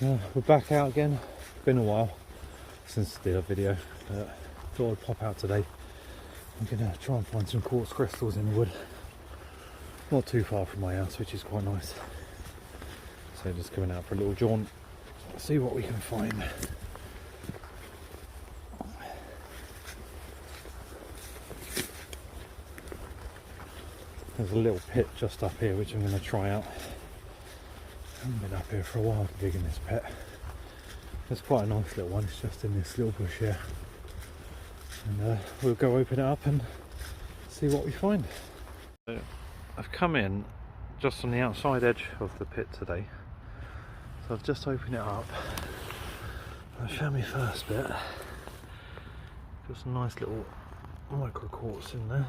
We're back out again. Been a while since I did a video, but thought I'd pop out today. I'm gonna try and find some quartz crystals in the wood, not too far from my house, which is quite nice. So just coming out for a little jaunt, see what we can find. There's a little pit just up here which I'm going to try out. I haven't been up here for a while digging this pit. It's quite a nice little one, it's just in this little bush here. And we'll go open it up and see what we find. So I've come in just on the outside edge of the pit today. So I've just opened it up. I found my first bit. Got some nice little micro quartz in there.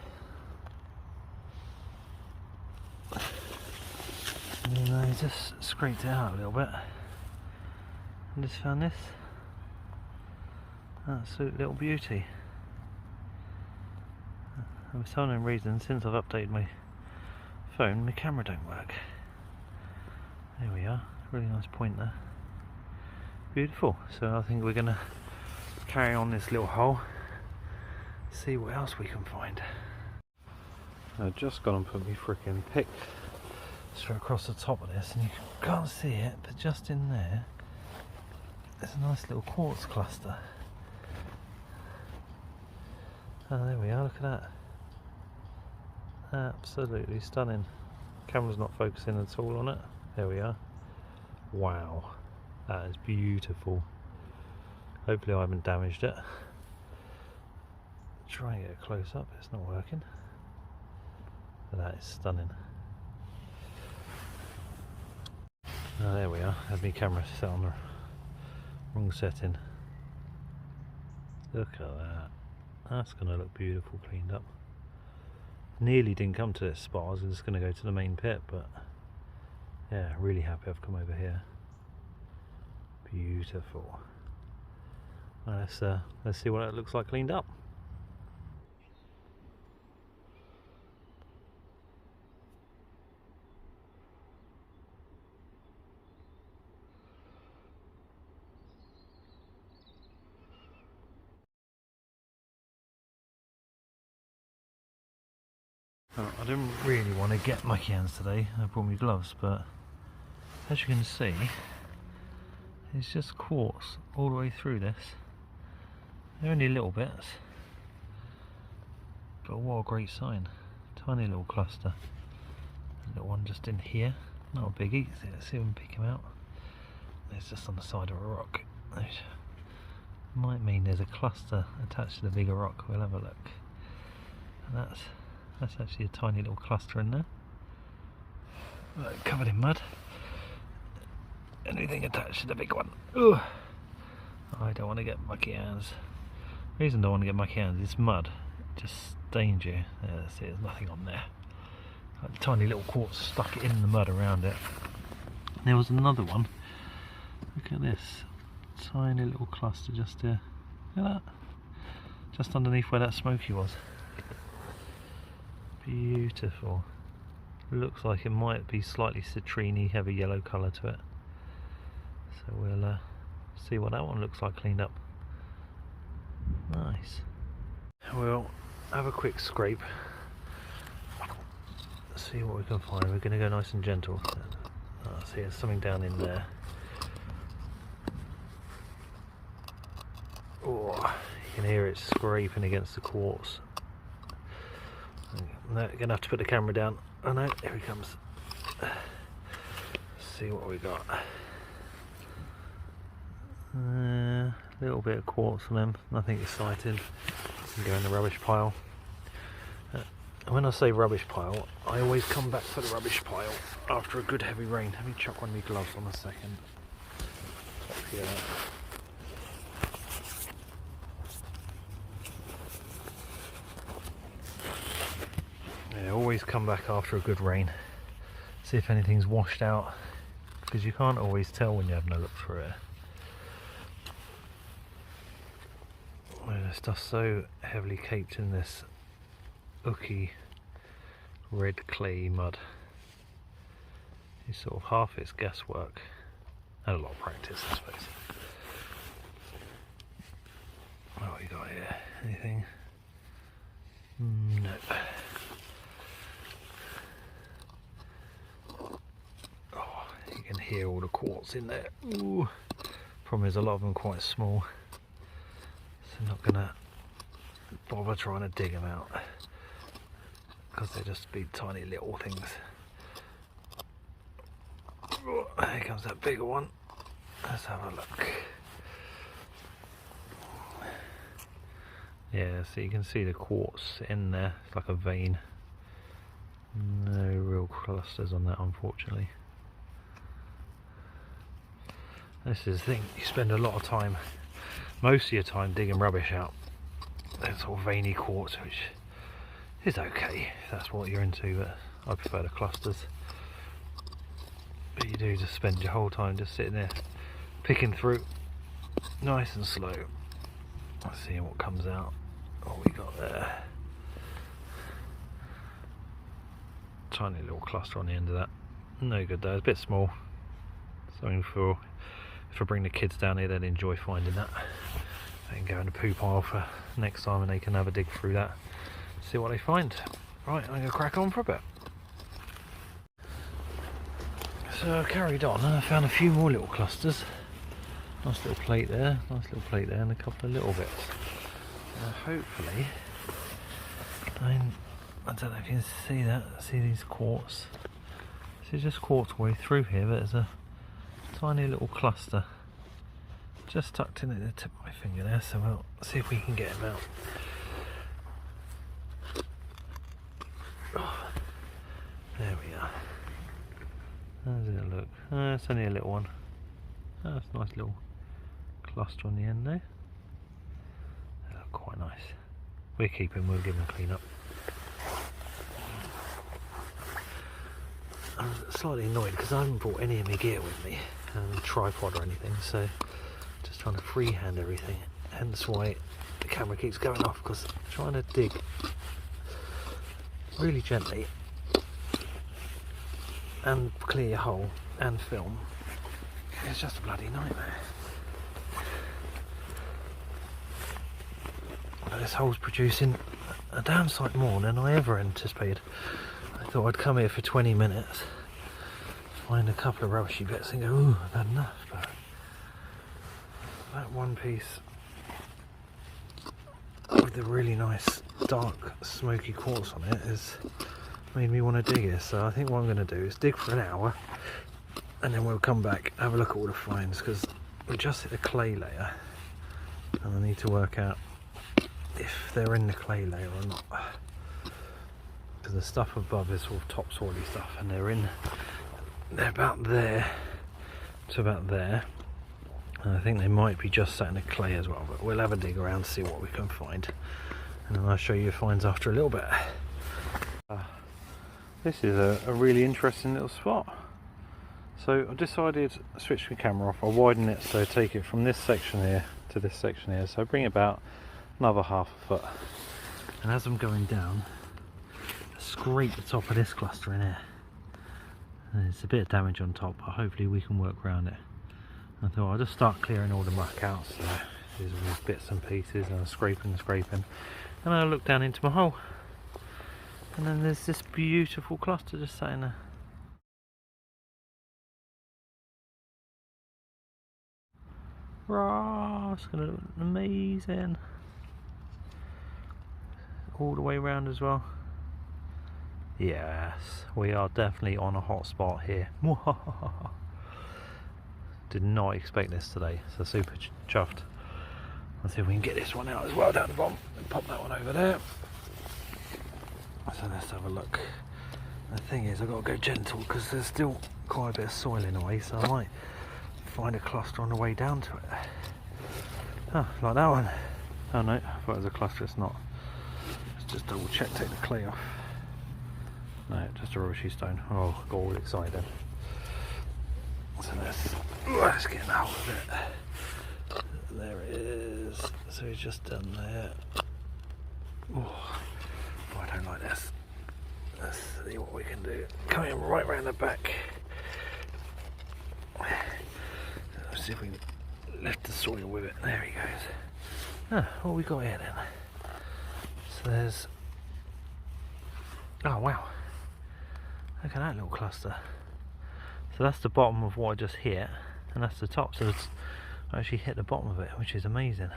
And I just scraped it out a little bit and just found this absolute little beauty. And for some reason, since I've updated my phone, my camera don't work. There we are, really nice point there. Beautiful. So I think we're gonna carry on this little hole, see what else we can find. I've just gone and put my freaking pick straight across the top of this, and you can't see it, but just in there there's a nice little quartz cluster. Oh, there we are, look at that. Absolutely stunning. Camera's not focusing at all on it. There we are. Wow, that is beautiful. Hopefully I haven't damaged it. Try and get a close up, it's not working. But that is stunning. Oh, there we are. I had my camera set on the wrong setting. Look at that. That's going to look beautiful cleaned up. Nearly didn't come to this spot. I was just going to go to the main pit, but yeah, really happy I've come over here. Beautiful. Well, let's see what it looks like cleaned up. I didn't really want to get mucky hands today. I brought my gloves, but as you can see, it's just quartz all the way through this. They're only little bits, but what a great sign. Tiny little cluster. A little one just in here, not a biggie. Let's see if we can pick him out. It's just on the side of a rock. Which might mean there's a cluster attached to the bigger rock. We'll have a look. And that's actually a tiny little cluster in there, covered in mud. Anything attached to the big one. Ugh. I don't want to get mucky hands. The reason I don't want to get mucky hands is mud. It just stains you. See, there's nothing on there. Like tiny little quartz stuck in the mud around it. There was another one. Look at this. Tiny little cluster just here. Look at that. Just underneath where that smoky was. Beautiful. Looks like it might be slightly citrine-y, have a yellow colour to it. So we'll see what that one looks like cleaned up. Nice. We'll have a quick scrape. See what we can find. We're going to go nice and gentle. See, there's something down in there. Oh, you can hear it scraping against the quartz. No, you're going to have to put the camera down. Oh no, here he comes. Let's see what we got. Little bit of quartz on them, nothing exciting. Can go in the rubbish pile. When I say rubbish pile, I always come back to the rubbish pile after a good heavy rain. Let me chuck one of my gloves on a second. Top here. Yeah, always come back after a good rain. See if anything's washed out, because you can't always tell when you have no look through it. Stuff's so heavily caked in this ooky red clay mud. It's sort of half its guesswork. And a lot of practice, I suppose. What we got here? Anything? No. Oh, you can hear all the quartz in there. Ooh. Problem is, a lot of them are quite small, so I'm not gonna bother trying to dig them out because they're just big, tiny little things. Oh, here comes that bigger one. Let's have a look. Yeah, so you can see the quartz in there. It's like a vein. No real clusters on that, unfortunately. This is the thing, you spend a lot of time, most of your time, digging rubbish out. That sort of veiny quartz, which is okay if that's what you're into, but I prefer the clusters. But you do just spend your whole time just sitting there picking through, nice and slow. Let's see what comes out. What we got there. Tiny little cluster on the end of that. No good though, it's a bit small. Something for, if I bring the kids down here, they'd enjoy finding that. They can go in the poo pile for next time and they can have a dig through that, see what they find. Right, I'm going to crack on for a bit. So I carried on and I found a few more little clusters. Nice little plate there, and a couple of little bits. Hopefully, I don't know if you can see that, see these quartz. This is just quartz way through here, but there's a tiny little cluster just tucked in at the tip of my finger there, so we'll see if we can get him out. Oh, there we are. How does it look? It's only a little one. Oh, that's a nice little cluster on the end there. They look quite nice. We'll keep him, we'll give him a clean up. I'm slightly annoyed because I haven't brought any of my gear with me, tripod or anything, so just trying to freehand everything, hence why the camera keeps going off, because trying to dig really gently and clear your hole and film is just a bloody nightmare. But this hole's producing a damn sight more than I ever anticipated. I thought I'd come here for 20 minutes, find a couple of rubbishy bits and go, ooh, I've had enough, but that one piece with the really nice dark smoky quartz on it has made me want to dig it. So I think what I'm going to do is dig for an hour and then we'll come back, have a look at all the finds, because we just hit the clay layer and I need to work out if they're in the clay layer or not, because the stuff above is sort of topsoily stuff and they're about there to about there, and I think they might be just sat in the clay as well, but we'll have a dig around to see what we can find and then I'll show you the finds after a little bit. This is a really interesting little spot. So I decided to switch my camera off. I'll widen it, so take it from this section here to this section here, so bring it about another half a foot, and as I'm going down, I scrape the top of this cluster in here, and there's a bit of damage on top, but hopefully we can work around it. I thought I'll just start clearing all the muck out, so these are all bits and pieces, and I'm scraping, and I'll look down into my hole, and then there's this beautiful cluster just sat in there. Rah, it's going to look amazing. All the way around as well. Yes, we are definitely on a hot spot here. Did not expect this today, so super chuffed. Let's see if we can get this one out as well down the bottom and pop that one over there. So let's have a look. The thing is, I've got to go gentle because there's still quite a bit of soil in the way, so I might find a cluster on the way down to it. Oh, like that one. Oh no, I thought it was a cluster, it's not. Let's just double check, take the clay off. No, just a rubbishy stone. Oh, I got all excited. So let's get out of it. There it is. So he's just done there. Oh, I don't like this. Let's see what we can do. Coming right round the back. see if we can lift the soil with it. There he goes. Ah, what we got here then? So there's... Oh wow. Look at that little cluster. So that's the bottom of what I just hit, and that's the top. So I actually hit the bottom of it, which is amazing.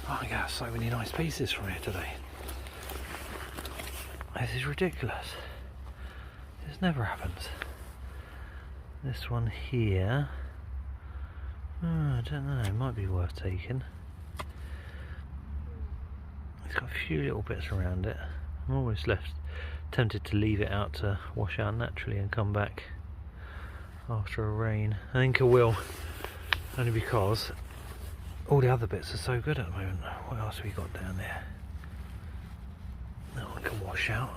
Oh, I got so many nice pieces from here today. This is ridiculous. This never happens. This one here, oh, I don't know, it might be worth taking. It's got a few little bits around it. I'm always tempted to leave it out to wash out naturally and come back after a rain. I think I will, only because all the other bits are so good at the moment. What else have we got down there? That one can wash out.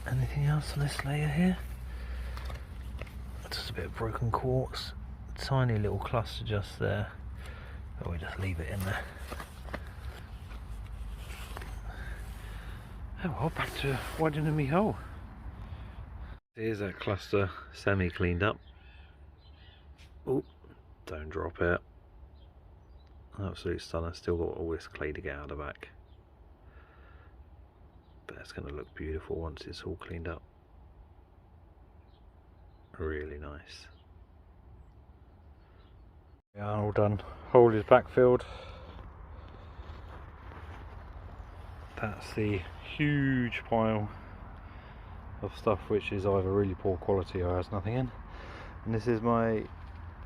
Anything else on this layer here? Just a bit of broken quartz. Tiny little cluster just there. But we just leave it in there. Oh well, back to widening me hole. Here's that cluster semi cleaned up. Oh, don't drop it. Absolute stunner. Still got all this clay to get out of the back. But it's going to look beautiful once it's all cleaned up. Really nice. Yeah, all done. Hole is backfilled. That's the huge pile of stuff which is either really poor quality or has nothing in. And this is my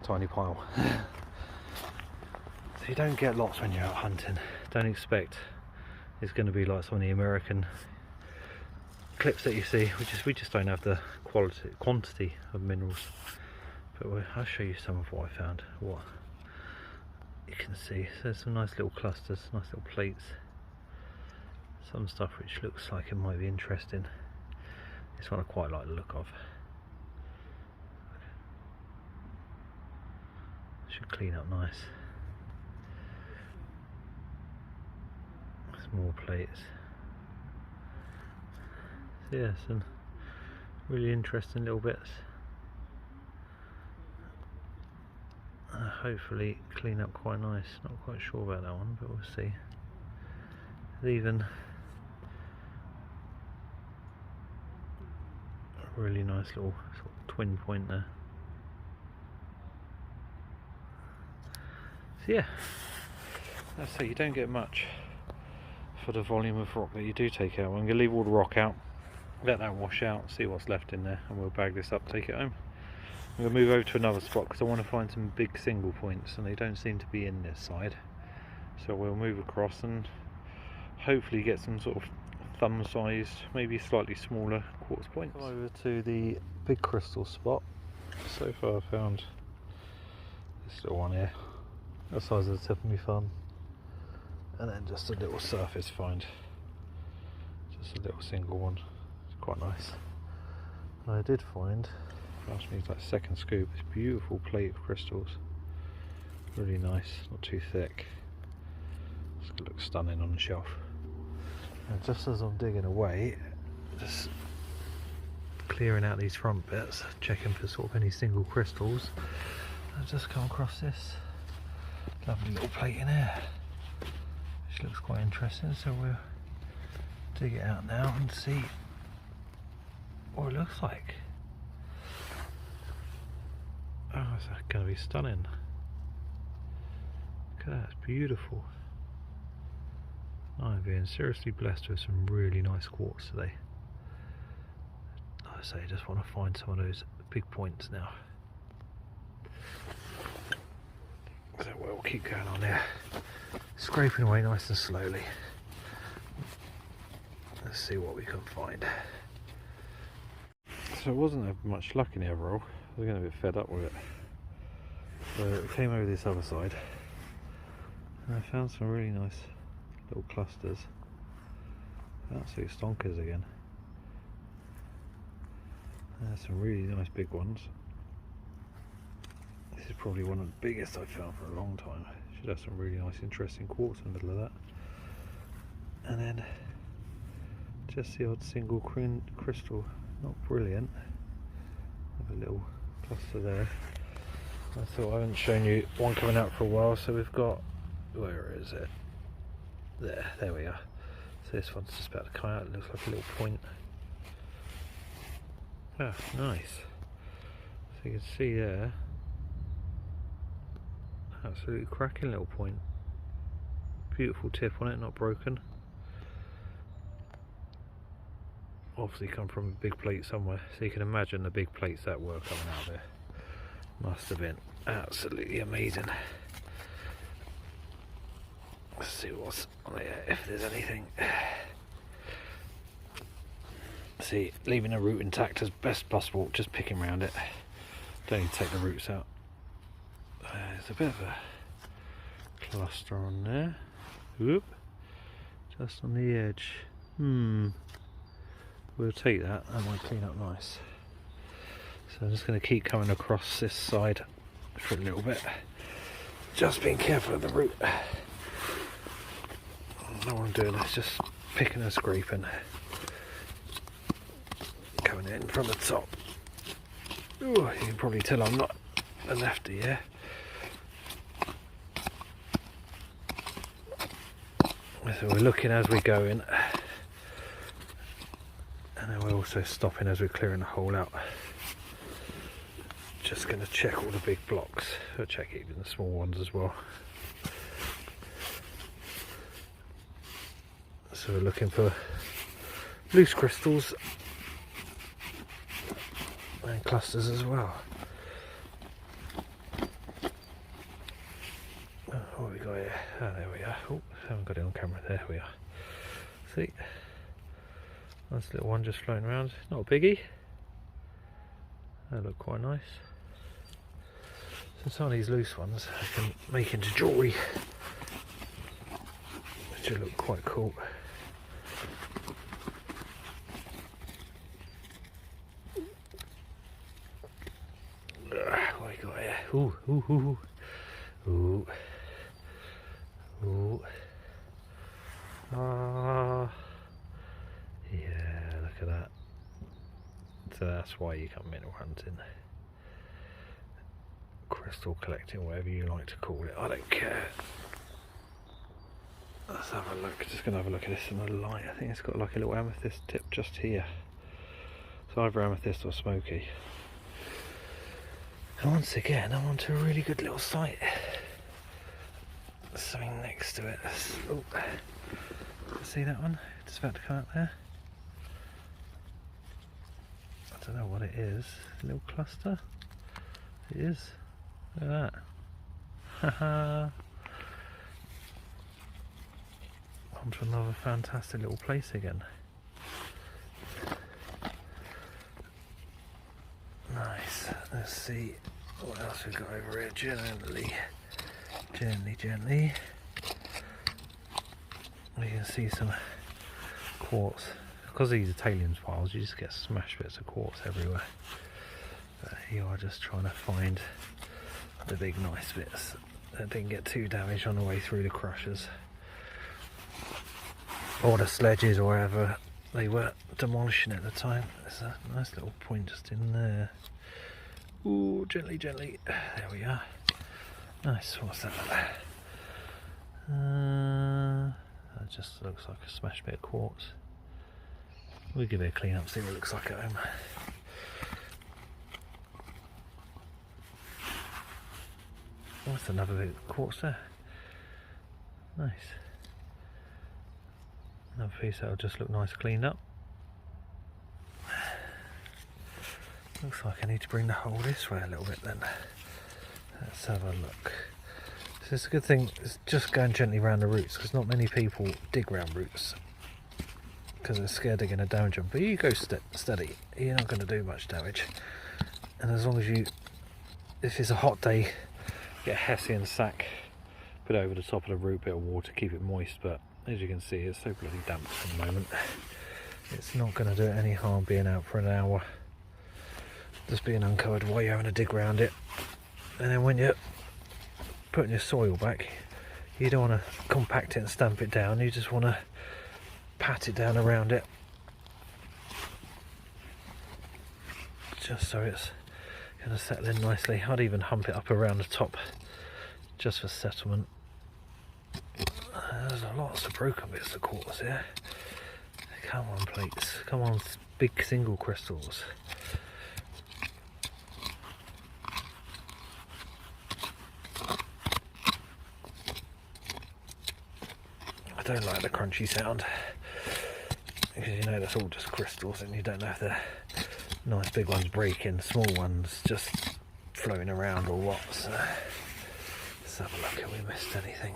tiny pile. So you don't get lots when you're out hunting. Don't expect it's going to be like some of the American clips that you see. We just don't have the quantity of minerals. But I'll show you some of what I found. What you can see. So there's some nice little clusters, nice little plates. Some stuff which looks like it might be interesting. This one I quite like the look of. Should clean up nice. Some more plates. So yeah, some really interesting little bits. Hopefully clean up quite nice. Not quite sure about that one, but we'll see. There's even a really nice little sort of twin point there. So yeah, that's it. You don't get much for the volume of rock that you do take out. I'm going to leave all the rock out, let that wash out, see what's left in there, and we'll bag this up, take it home. I'm going to move over to another spot because I want to find some big single points, and they don't seem to be in this side. So we'll move across and hopefully get some sort of thumb sized, maybe slightly smaller quartz points. Over to the big crystal spot. So far I've found this little one here, the size of the tip of my thumb, and then just a little surface find, just a little single one. It's quite nice. And I did find, last me like second scoop, this beautiful plate of crystals. Really nice, not too thick. It's gonna look stunning on the shelf. And just as I'm digging away, just clearing out these front bits, checking for sort of any single crystals, I've just come across this lovely little plate in here, which looks quite interesting. So we'll dig it out now and see what it looks like. Oh, it's going to be stunning. Look at that, it's beautiful. I'm being seriously blessed with some really nice quartz today. Like I say, I just want to find some of those big points now. So we'll keep going on there, scraping away nice and slowly. Let's see what we can find. So it wasn't much luck in the overall. I was getting a bit fed up with it. So it came over this other side and I found some really nice little clusters. Absolute stonkers again. There's some really nice big ones. This is probably one of the biggest I've found for a long time. Should have some really nice interesting quartz in the middle of that. And then just the odd single crystal, not brilliant. Have a little cluster there. I thought I haven't shown you one coming out for a while, so we've got, where is it? There we are. So this one's just about to come out, it looks like a little point. Ah, nice. So you can see there, absolutely cracking little point. Beautiful tip on it, not broken. Obviously come from a big plate somewhere, so you can imagine the big plates that were coming out there. Must have been absolutely amazing. Let's see what's on here, if there's anything. See, leaving the root intact as best possible, just picking around it. Don't need to take the roots out. There's a bit of a cluster on there. Whoop. Just on the edge. We'll take that, that might clean up nice. So I'm just going to keep coming across this side for a little bit. Just being careful of the root. All I'm doing is just picking and scraping. Coming in from the top. Ooh, you can probably tell I'm not a lefty, yeah? So we're looking as we go in. And then we're also stopping as we're clearing the hole out. Just going to check all the big blocks. I'll check even the small ones as well. So we're looking for loose crystals and clusters as well. What have we got here? Oh, there we are. Oh, haven't got it on camera. There we are. See? Nice little one just floating around. Not a biggie. They look quite nice. So some of these loose ones I can make into jewellery, which will look quite cool. What we got here? Ooh, ooh, ooh, ooh, ooh. Ah, yeah, look at that. So that's why you come mineral hunting. Crystal collecting, whatever you like to call it, I don't care. Let's have a look, just going to have a look at this in the light. I think it's got like a little amethyst tip just here. It's either amethyst or smoky. And once again, I'm onto a really good little site. Something next to it. Oh, see that one? It's about to come out there. I don't know what it is. A little cluster? It is. Look at that. Haha. Onto another fantastic little place again. Nice. Let's see what else we've got over here. Gently. You can see some quartz. Because these are tailings piles, you just get smashed bits of quartz everywhere. But you are just trying to find the big nice bits that didn't get too damaged on the way through the crushers. Or the sledges or wherever they were demolishing at the time. There's a nice little point just in there. Ooh, gently. There we are. Nice, what's that? That just looks like a smashed bit of quartz. We'll give it a clean up, see what it looks like at home. Oh, that's another bit of quartz there. Nice. Another piece that'll just look nice cleaned up. Looks like I need to bring the hole this way a little bit then. Let's have a look. So it's a good thing, it's just going gently around the roots, because not many people dig around roots because they're scared they're going to damage them. But you go steady, you're not going to do much damage. And as long as you, if it's a hot day, get a Hessian sack, put it over the top of the root, bit of water, keep it moist. But as you can see, it's so bloody damp at the moment. It's not going to do it any harm being out for an hour, just being uncovered while you're having to dig around it. And then when you're putting your soil back, You don't want to compact it and stamp it down, you just want to pat it down around it, just so it's going to settle in nicely. I'd even hump it up around the top just for settlement. There's lots of broken bits of quartz here. Come on plates, come on big single crystals. I don't like the crunchy sound, because you know that's all just crystals and you don't know if the nice big ones breaking, small ones just floating around or what. So let's have a look if we missed anything.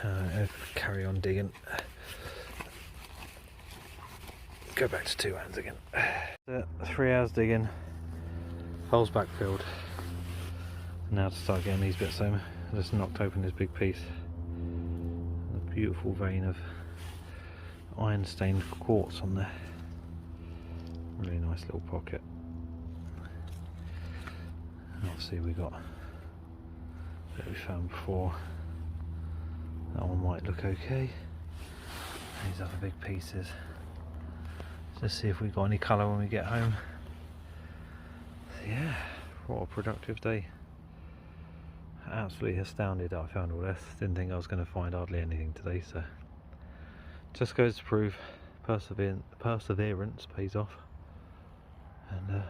No, carry on digging. Go back to 2 hands again. 3 hours digging, holes backfilled. Now to start getting these bits home. I just knocked open this big piece. A beautiful vein of iron stained quartz on there. Really nice little pocket. Obviously we got that we found before. That one might look okay. These other big pieces. Let's see if we got any colour when we get home. Yeah, what a productive day. Absolutely astounded that I found all this. Didn't think I was going to find hardly anything today, so just goes to prove perseverance pays off. And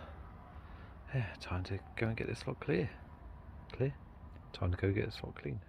yeah, time to go and get this lot clear. Time to go get this lot clean.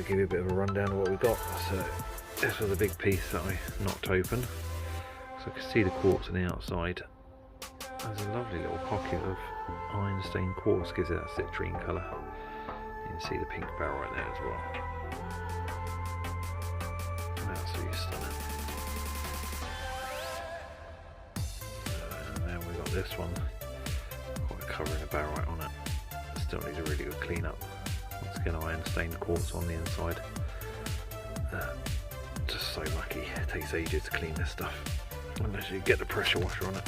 Give you a bit of a rundown of what we got. So this was a big piece that I knocked open, so I can see the quartz on the outside. There's a lovely little pocket of iron stained quartz, gives it that citrine colour. You can see the pink barrel right there as well. Absolutely stunning. And then we got this one, quite a covering of barite on it. Still needs a really good clean up. Once again, iron stained quartz on the inside. Just so lucky. It takes ages to clean this stuff unless you get the pressure washer on it.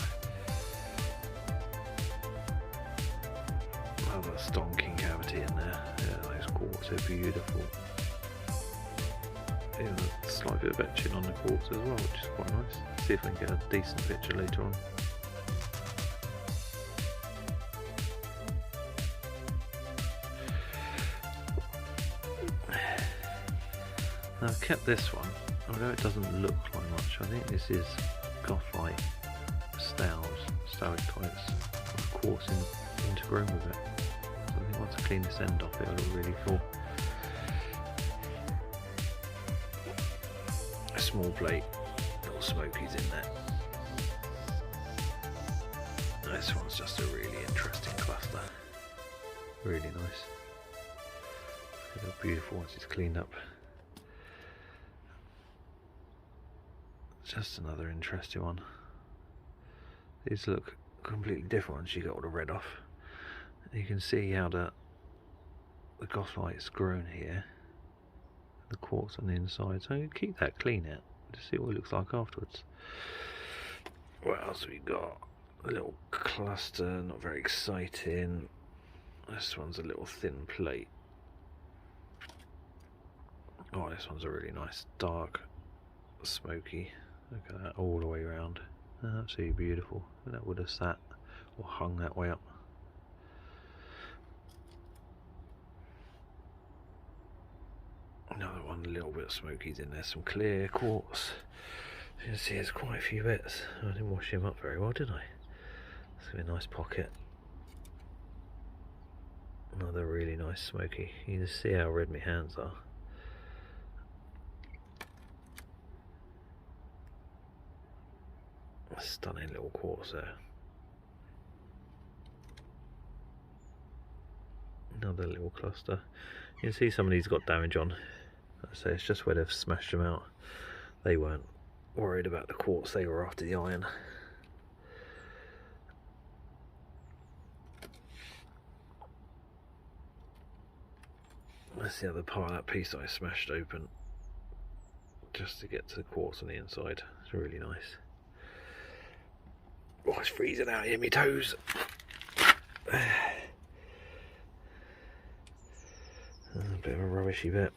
Love that stonking cavity in there. Yeah, those quartz are beautiful. Even a slight bit of etching on the quartz as well, which is quite nice. See if we can get a decent picture later on. Now I've kept this one, although it doesn't look like much. I think this is gothite stalactite graphite's quartz intergrown with it. So I think once I clean this end off, it'll look really cool. A small plate, little smokies in there. This one's just a really interesting cluster. Really nice. It's gonna look beautiful once it's cleaned up. Just another interesting one. These look completely different once you get all the red off. You can see how the graphite's grown here, the quartz on the inside, so you keep that clean out to see what it looks like afterwards. What else we got? A little cluster, not very exciting. This one's a little thin plate. Oh, this one's a really nice dark smoky. Look at that all the way around. Absolutely beautiful. And that would have sat or hung that way up. Another one, a little bit of smokies in there, some clear quartz. You can see there's quite a few bits. I didn't wash him up very well, did I? It's going to be a nice pocket. Another really nice smoky. You can see how red my hands are. A stunning little quartz there. Another little cluster. You can see some of these got damage on. Like I say, it's just where they've smashed them out. They weren't worried about the quartz, they were after the iron. That's the other part of that piece that I smashed open just to get to the quartz on the inside. It's really nice. Oh, it's freezing out here, my toes. A bit of a rubbishy bit.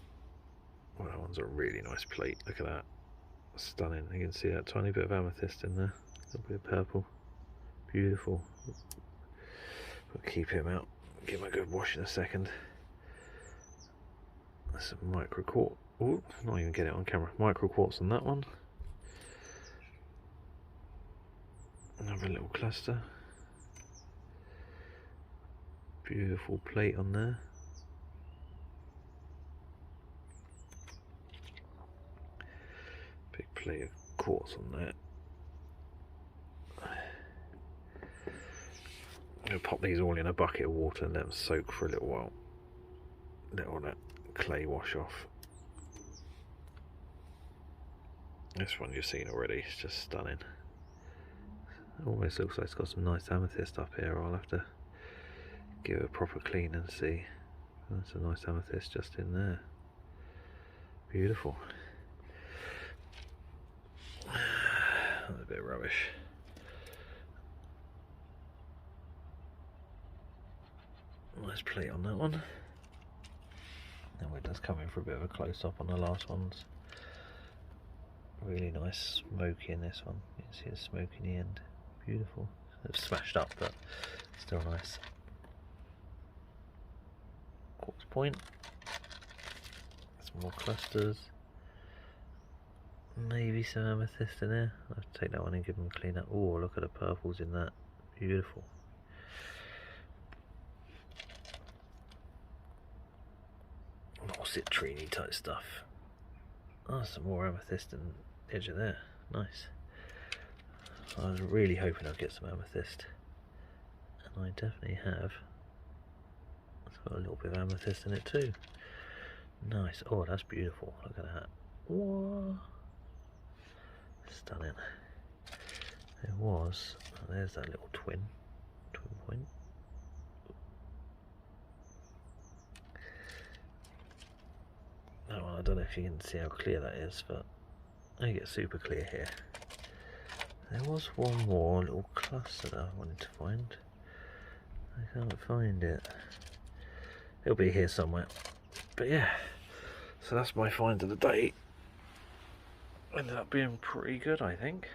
Well, that one's a really nice plate. Look at that. Stunning. You can see that tiny bit of amethyst in there. A little bit of purple. Beautiful. We'll keep him out. Give him a good wash in a second. That's some micro quartz. Oh, not even get it on camera. Micro quartz on that one. Another little cluster. Beautiful plate on there. Big plate of quartz on there. I'm going to pop these all in a bucket of water and let them soak for a little while. Let all that clay wash off. This one you've seen already, it's just stunning. It almost looks like it's got some nice amethyst up here. I'll have to give it a proper clean and see. That's a nice amethyst just in there. Beautiful. That's a bit of rubbish. Nice plate on that one. Now it does come in for a bit of a close up on the last ones. Really nice smoky in this one. You can see the smoke in the end. Beautiful. It's smashed up, but still nice. Quartz point. Some more clusters. Maybe some amethyst in there. I'll have to take that one and give them a clean up. Oh, look at the purples in that. Beautiful. More citrine type stuff. Oh, some more amethyst in the edge of there. Nice. I was really hoping I'd get some amethyst, and I definitely have. It's got a little bit of amethyst in it too. Nice. Oh, that's beautiful. Look at that. Whoa. Stunning. There was. Oh, there's that little twin point. That one, I don't know if you can see how clear that is, but I get super clear here. There was one more little cluster that I wanted to find. I can't find it. It'll be here somewhere. But yeah, so that's my find of the day. Ended up being pretty good, I think.